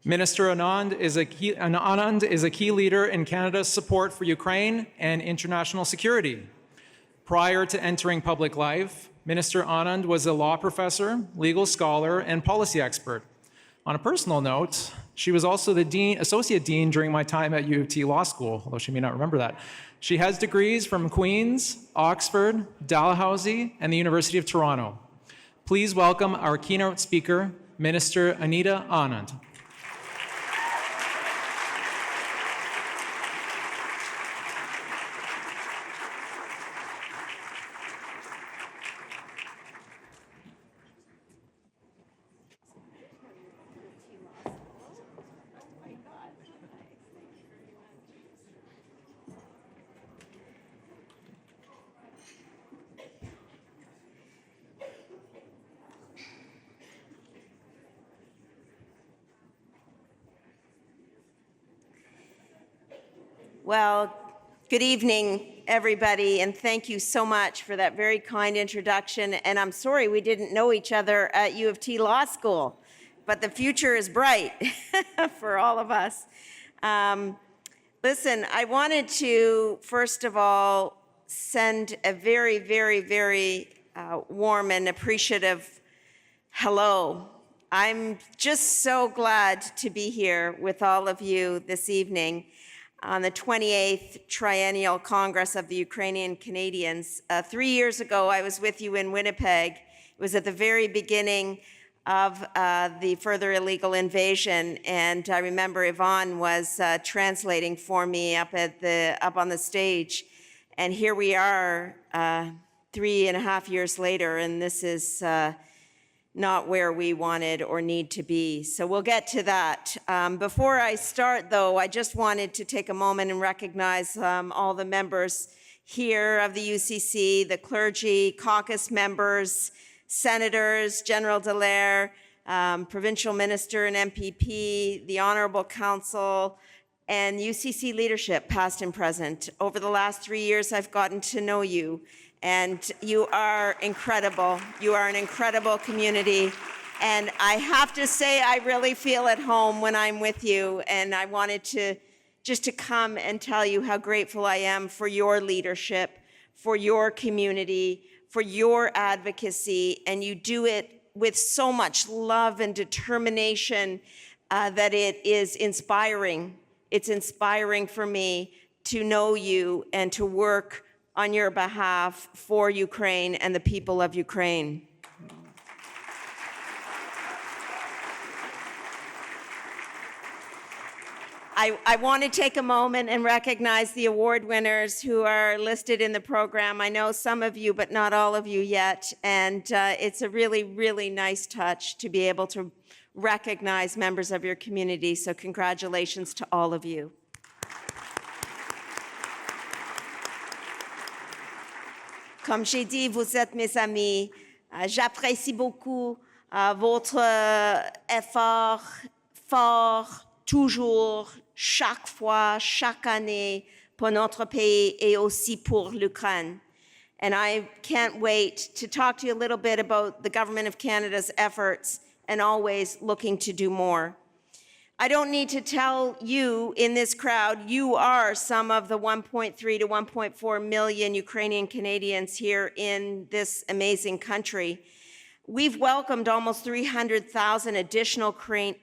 Minister Anand is a key leader in Canada's support for Ukraine and international security. Prior to entering public life, Minister Anand was a law professor, legal scholar, and policy expert. On a personal note, she was also the associate dean during my time at U of T Law School, although she may not remember that. She has degrees from Queen's, Oxford, Dalhousie, and the University of Toronto. Please welcome our keynote speaker, Minister Anita Anand. Well, good evening, everybody, and thank you so much for that very kind introduction. And I'm sorry we didn't know each other at U of T Law School, but the future is bright for all of us. Listen, I wanted to, first of all, send a very, very, very warm and appreciative hello. I'm just so glad to be here with all of you this evening on the 28th Triennial Congress of the Ukrainian Canadians. 3 years ago, I was with you in Winnipeg. It was at the very beginning of the further illegal invasion, and I remember Yvonne was translating for me up on the stage. And here we are 3.5 years later, and this is not where we wanted or need to be. So we'll get to that. Before I start, though, I just wanted to take a moment and recognize all the members here of the UCC, the clergy, caucus members, senators, General Dallaire, provincial minister and MPP, the Honourable Council, and UCC leadership, past and present. Over the last 3 years, I've gotten to know you, and you are incredible. You are an incredible community. And I have to say, I really feel at home when I'm with you. And I wanted to come and tell you how grateful I am for your leadership, for your community, for your advocacy. And you do it with so much love and determination that it is inspiring. It's inspiring for me to know you and to work on your behalf for Ukraine and the people of Ukraine. I want to take a moment and recognize the award winners who are listed in the program. I know some of you, but not all of you yet. And it's a really, really nice touch to be able to recognize members of your community. So congratulations to all of you. Comme j'ai dit, vous êtes mes amis. J'apprécie beaucoup votre effort fort, toujours, chaque fois, chaque année, pour notre pays et aussi pour l'Ukraine. And I can't wait to talk to you a little bit about the Government of Canada's efforts and always looking to do more. I don't need to tell you in this crowd, you are some of the 1.3 to 1.4 million Ukrainian Canadians here in this amazing country. We've welcomed almost 300,000 additional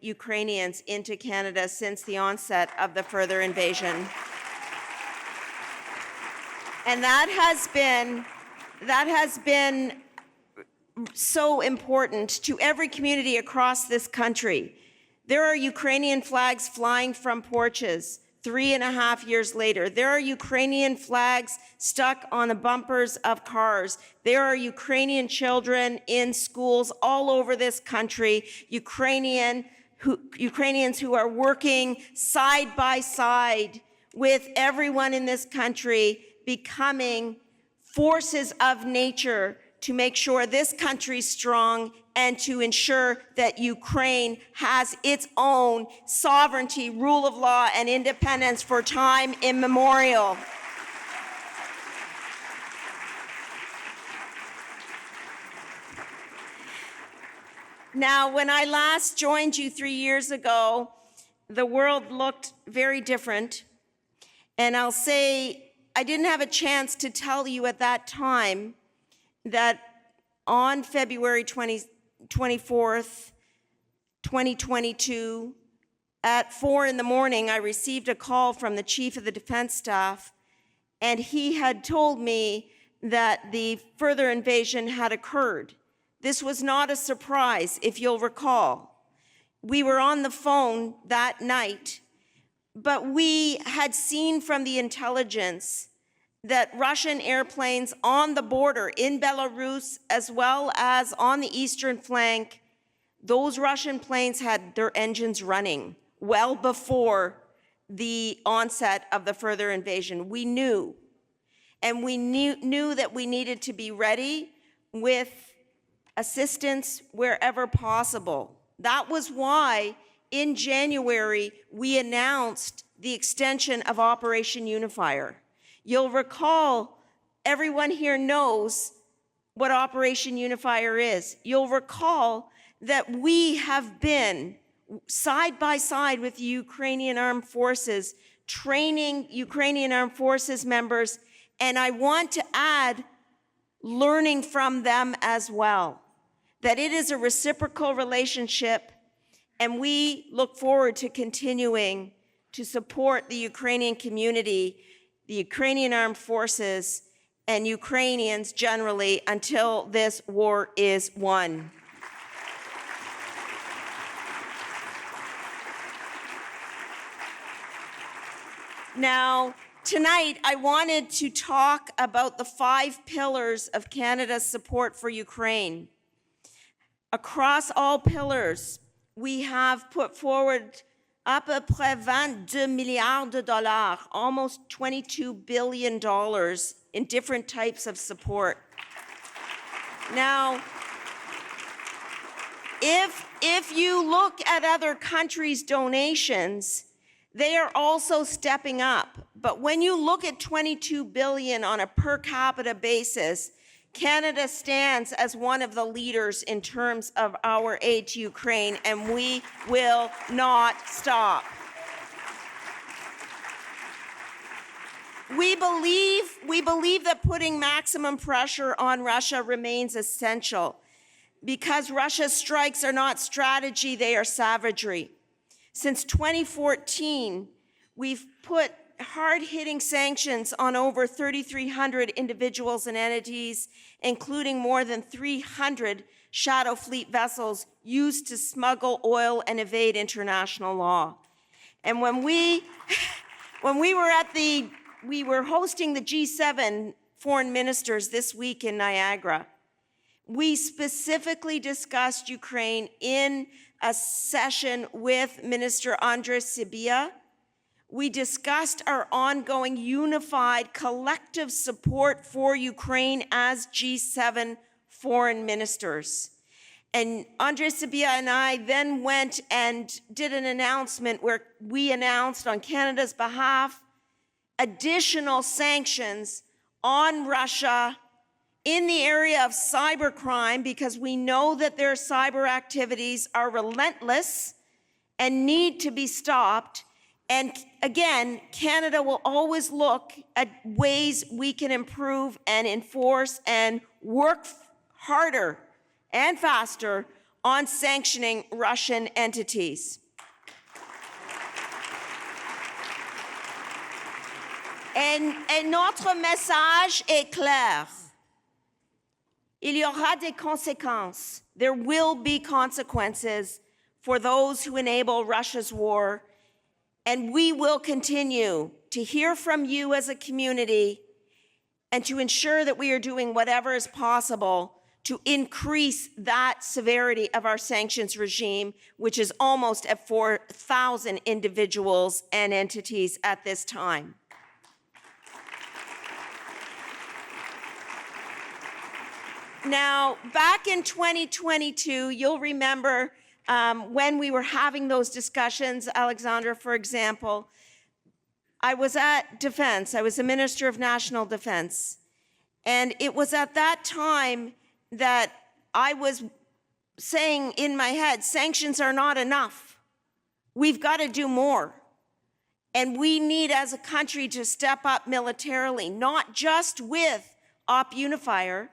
Ukrainians into Canada since the onset of the further invasion. And that has been so important to every community across this country. There are Ukrainian flags flying from porches 3.5 years later. There are Ukrainian flags stuck on the bumpers of cars. There are Ukrainian children in schools all over this country, Ukrainians who are working side by side with everyone in this country, becoming forces of nature to make sure this country's strong and to ensure that Ukraine has its own sovereignty, rule of law, and independence for time immemorial. Now, when I last joined you 3 years ago, the world looked very different. And I'll say, I didn't have a chance to tell you at that time that on February 24th, 2022, at 4 in the morning, I received a call from the Chief of the Defense Staff, and he had told me that the further invasion had occurred. This was not a surprise, if you'll recall. We were on the phone that night, but we had seen from the intelligence that Russian airplanes on the border in Belarus, as well as on the eastern flank, those Russian planes had their engines running well before the onset of the further invasion. We knew, and we knew that we needed to be ready with assistance wherever possible. That was why in January we announced the extension of Operation Unifier. You'll recall, everyone here knows what Operation Unifier is. You'll recall that we have been side by side with the Ukrainian Armed Forces, training Ukrainian Armed Forces members, and I want to add, learning from them as well, that it is a reciprocal relationship, and we look forward to continuing to support the Ukrainian community, the Ukrainian Armed Forces, and Ukrainians generally until this war is won. Now, tonight, I wanted to talk about the 5 pillars of Canada's support for Ukraine. Across all pillars, we have put forward à peu près 22 milliards de dollars, almost $22 billion in different types of support. Now, if you look at other countries' donations, they are also stepping up. But when you look at $22 billion on a per capita basis, Canada stands as one of the leaders in terms of our aid to Ukraine, and we will not stop. We believe that putting maximum pressure on Russia remains essential because Russia's strikes are not strategy, they are savagery. Since 2014, we've put hard-hitting sanctions on over 3,300 individuals and entities, including more than 300 shadow fleet vessels used to smuggle oil and evade international law. And when we were hosting the G7 foreign ministers this week in Niagara, we specifically discussed Ukraine in a session with Minister Andres Sybiha. We discussed our ongoing unified collective support for Ukraine as G7 foreign ministers. And Andres Sybiha and I then went and did an announcement where we announced on Canada's behalf additional sanctions on Russia in the area of cybercrime, because we know that their cyber activities are relentless and need to be stopped. And again, Canada will always look at ways we can improve and enforce and work harder and faster on sanctioning Russian entities. Et notre message est clair. Il y aura des conséquences. There will be consequences for those who enable Russia's war, and we will continue to hear from you as a community and to ensure that we are doing whatever is possible to increase that severity of our sanctions regime, which is almost at 4,000 individuals and entities at this time. Now, back in 2022, you'll remember when we were having those discussions, Alexandra, for example, I was at Defense. I was the Minister of National Defense. And it was at that time that I was saying in my head, sanctions are not enough. We've got to do more. And we need, as a country, to step up militarily, not just with Op Unifier,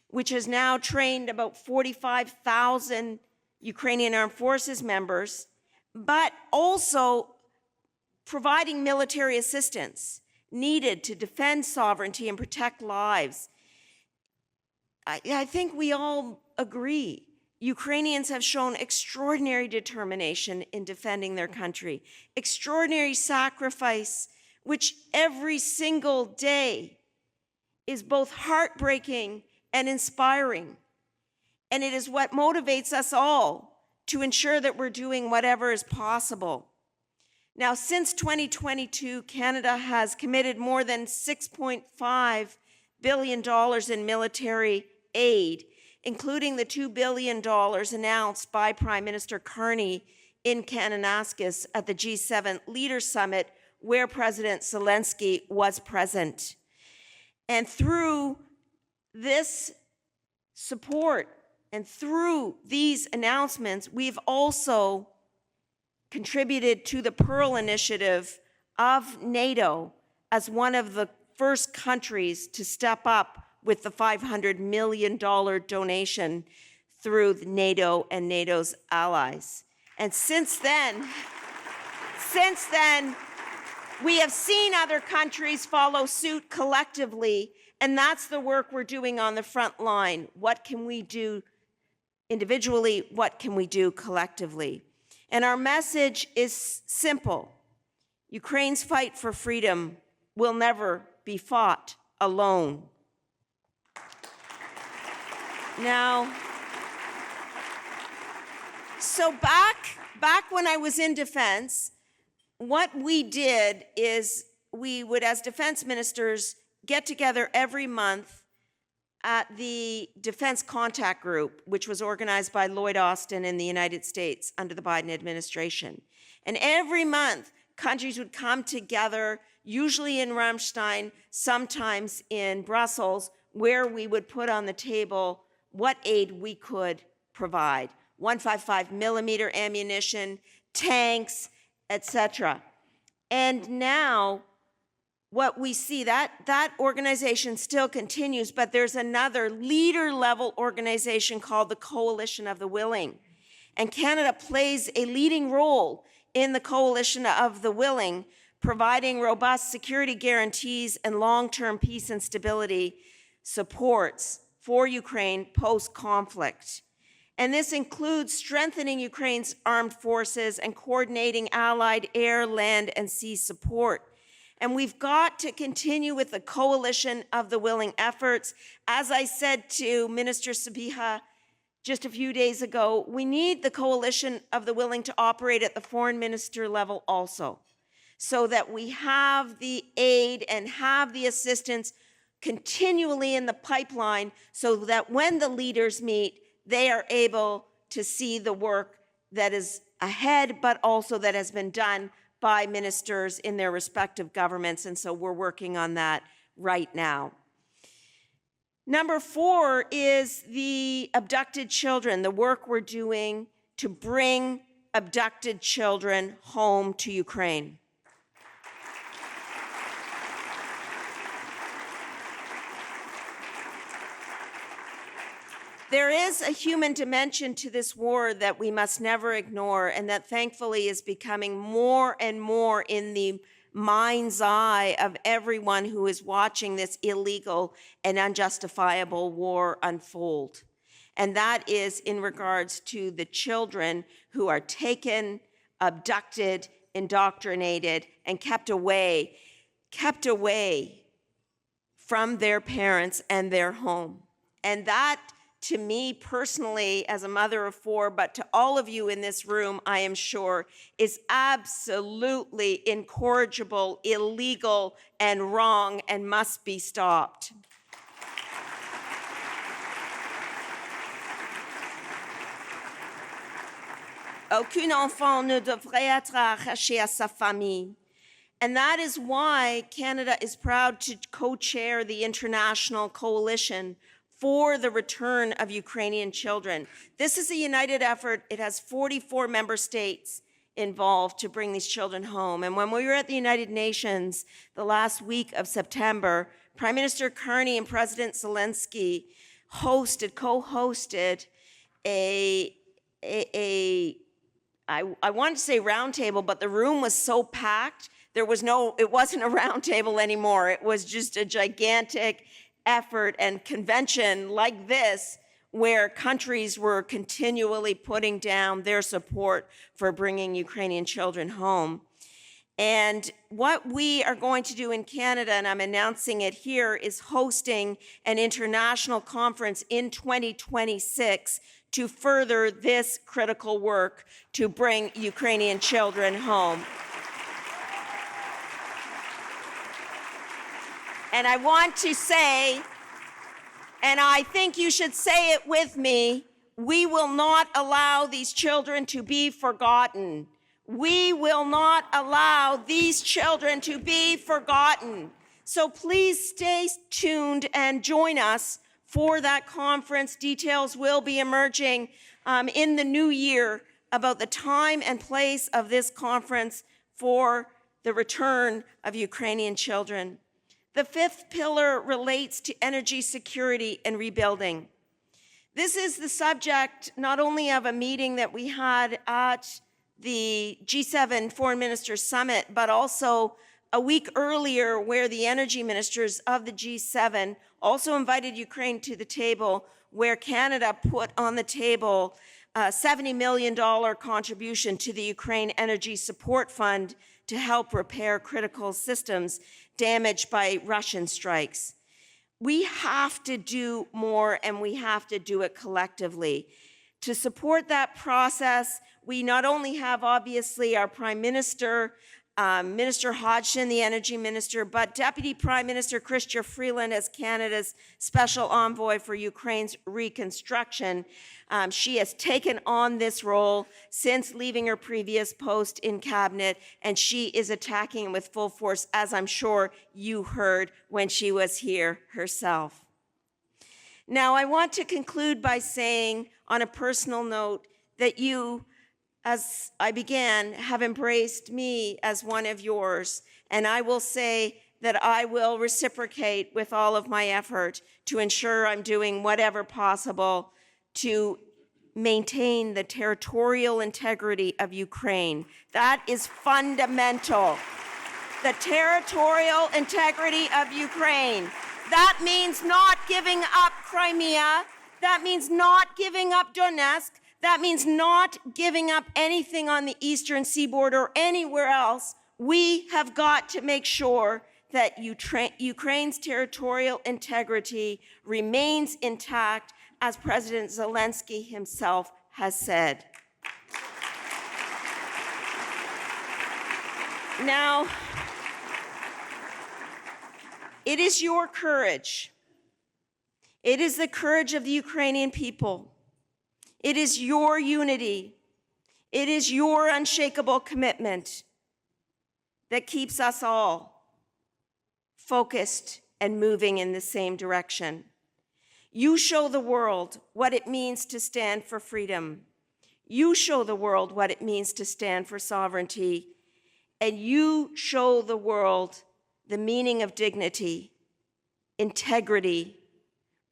which has now trained about 45,000 Ukrainian Armed Forces members, but also providing military assistance needed to defend sovereignty and protect lives. I think we all agree. Ukrainians have shown extraordinary determination in defending their country, extraordinary sacrifice, which every single day is both heartbreaking and inspiring. And it is what motivates us all to ensure that we're doing whatever is possible. Now, since 2022, Canada has committed more than $6.5 billion in military aid, including the $2 billion announced by Prime Minister Carney in Kananaskis at the G7 Leaders Summit, where President Zelensky was present. And through this support and through these announcements, we've also contributed to the Pearl Initiative of NATO as one of the first countries to step up with the $500 million donation through NATO and NATO's allies. And since then, we have seen other countries follow suit collectively, and that's the work we're doing on the front line. What can we do individually? What can we do collectively? And our message is simple. Ukraine's fight for freedom will never be fought alone. Now, so back when I was in defense, what we did is we would, as defense ministers, get together every month at the Defense Contact Group, which was organized by Lloyd Austin in the United States under the Biden administration. And every month, countries would come together, usually in Ramstein, sometimes in Brussels, where we would put on the table what aid we could provide. 155 millimeter ammunition, tanks, etc. And now what we see, that organization still continues, but there's another leader-level organization called the Coalition of the Willing. And Canada plays a leading role in the Coalition of the Willing, providing robust security guarantees and long-term peace and stability supports for Ukraine post-conflict. And this includes strengthening Ukraine's armed forces and coordinating allied air, land, and sea support. And we've got to continue with the Coalition of the Willing efforts. As I said to Minister Sabiha just a few days ago, we need the Coalition of the Willing to operate at the foreign minister level also, so that we have the aid and have the assistance continually in the pipeline, so that when the leaders meet, they are able to see the work that is ahead, but also that has been done by ministers in their respective governments. And so we're working on that right now. Number 4 is the abducted children, the work we're doing to bring abducted children home to Ukraine. There is a human dimension to this war that we must never ignore, and that thankfully is becoming more and more in the mind's eye of everyone who is watching this illegal and unjustifiable war unfold. And that is in regards to the children who are taken, abducted, indoctrinated, and kept away from their parents and their home. And that, to me personally, as a mother of 4, but to all of you in this room, I am sure, is absolutely incorrigible, illegal, and wrong, and must be stopped. Aucun enfant ne devrait être arraché à sa famille. And that is why Canada is proud to co-chair the International Coalition for the return of Ukrainian children. This is a united effort. It has 44 member states involved to bring these children home. And when we were at the United Nations the last week of September, Prime Minister Carney and President Zelensky co-hosted I wanted to say roundtable, but the room was so packed, it wasn't a roundtable anymore. It was just a gigantic effort and convention like this, where countries were continually putting down their support for bringing Ukrainian children home. And what we are going to do in Canada, and I'm announcing it here, is hosting an international conference in 2026 to further this critical work to bring Ukrainian children home. And I want to say, and I think you should say it with me, we will not allow these children to be forgotten. We will not allow these children to be forgotten. So please stay tuned and join us for that conference. Details will be emerging in the new year about the time and place of this conference for the return of Ukrainian children. The fifth pillar relates to energy security and rebuilding. This is the subject not only of a meeting that we had at the G7 Foreign Ministers Summit, but also a week earlier where the energy ministers of the G7 also invited Ukraine to the table, where Canada put on the table a $70 million contribution to the Ukraine Energy Support Fund to help repair critical systems damaged by Russian strikes. We have to do more, and we have to do it collectively. To support that process, we not only have, obviously, our Prime Minister, Minister Hodgson, the Energy Minister, but Deputy Prime Minister Chrystia Freeland as Canada's Special Envoy for Ukraine's reconstruction. She has taken on this role since leaving her previous post in Cabinet, and she is attacking with full force, as I'm sure you heard when she was here herself. Now, I want to conclude by saying, on a personal note, that you, as I began, have embraced me as one of yours, and I will say that I will reciprocate with all of my effort to ensure I'm doing whatever possible to maintain the territorial integrity of Ukraine. That is fundamental. The territorial integrity of Ukraine. That means not giving up Crimea. That means not giving up Donetsk. That means not giving up anything on the eastern seaboard or anywhere else. We have got to make sure that Ukraine's territorial integrity remains intact, as President Zelensky himself has said. Now, it is your courage. It is the courage of the Ukrainian people. It is your unity. It is your unshakable commitment that keeps us all focused and moving in the same direction. You show the world what it means to stand for freedom. You show the world what it means to stand for sovereignty. And you show the world the meaning of dignity, integrity,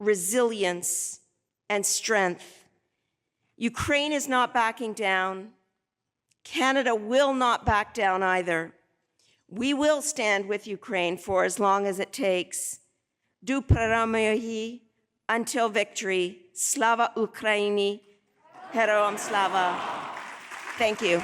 resilience, and strength. Ukraine is not backing down. Canada will not back down either. We will stand with Ukraine for as long as it takes. Do перемоги until victory. Slava Ukraini. Heroam Slava. Thank you.